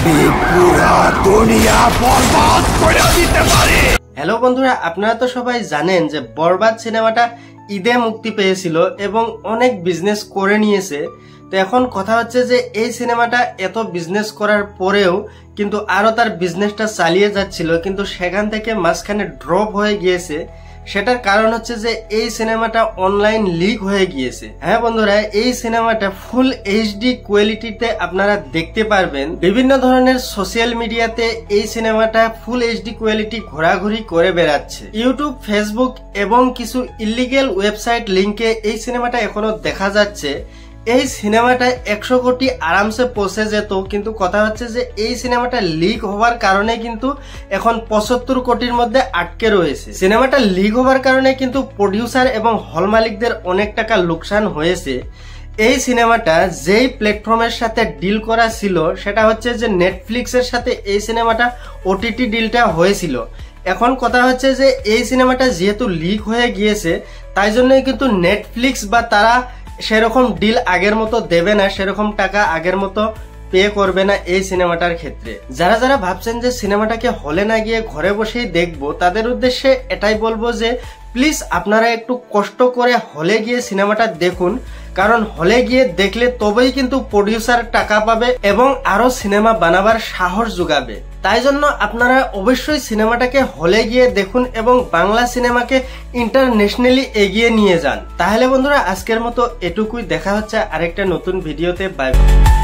পুরা দুনিয়া বরবাদ করে দিতে পারে। হ্যালো বন্ধুরা, আপনারা তো সবাই জানেন যে বরবাদ সিনেমাটা ঈদে মুক্তি পেয়েছিল এবং অনেক বিজনেস করে নিয়েছে। তো এখন কথা হচ্ছে যে এই সিনেমাটা এত বিজনেস করার পরেও কিন্তু আরো তার বিজনেসটা চালিয়ে যাচ্ছিল, কিন্তু সেখান থেকে মাঝখানে ড্রপ হয়ে গিয়েছে। সেটার কারণ হচ্ছে যে এই সিনেমাটা অনলাইন লিক হয়ে গিয়েছে। হ্যাঁ বন্ধুরা, এই সিনেমাটা ফুল এইচডি কোয়ালিটিতে আপনারা দেখতে পারবেন। বিভিন্ন ধরনের সোশ্যাল মিডিয়াতে এই সিনেমাটা ফুল এইচডি কোয়ালিটি ঘোরাঘুরি করে বেড়াচ্ছে। ইউটিউব, ফেসবুক এবং কিছু ইলিগেল ওয়েবসাইট লিঙ্কে এই সিনেমাটা এখনো দেখা যাচ্ছে। এই সিনেমাটা 100 কোটি আরামসে পৌঁছে যেত, কিন্তু কথা হচ্ছে যে এই সিনেমাটা লিক হওয়ার কারণে কিন্তু এখন 75 কোটির মধ্যে আটকে রয়েছে। সিনেমাটা লিক হওয়ার কারণে কিন্তু প্রডিউসার এবং হল মালিকদের অনেক টাকা লোকসান হয়েছে। এই সিনেমাটা যেই প্ল্যাটফর্মের সাথে ডিল করা ছিল সেটা হচ্ছে যে নেটফ্লিক্সের সাথে এই সিনেমাটা ওটিটি ডিলটা হয়েছিল। এখন কথা হচ্ছে যে এই সিনেমাটা যেহেতু লিক হয়ে গিয়েছে, তাই জন্যই কিন্তু নেটফ্লিক্স বা তারা সেরকম ডিল আগের মতো দেবে না, সেরকম টাকা আগের মতো পে করবে না এই সিনেমাটার ক্ষেত্রে। যারা যারা ভাবছেন যে সিনেমাটাকে হলে না গিয়ে ঘরে বসেই দেখবো, তাদের উদ্দেশ্যে এটাই বলবো যে প্লিজ আপনারা একটু কষ্ট করে হলে গিয়ে সিনেমাটা দেখুন, কারণ হলে গিয়ে দেখলে তবেই কিন্তু প্রডিউসার টাকা পাবে এবং আরো সিনেমা বানাবার সাহস যোগাবে। তাই জন্য আপনারা অবশ্যই সিনেমাটাকে হলে গিয়ে দেখুন এবং বাংলা সিনেমাকে ইন্টারন্যাশনালি এগিয়ে নিয়ে যান। তাহলে বন্ধুরা, আজকের মতো এটুকুই। দেখা হচ্ছে আরেকটা নতুন ভিডিওতে। Bye bye.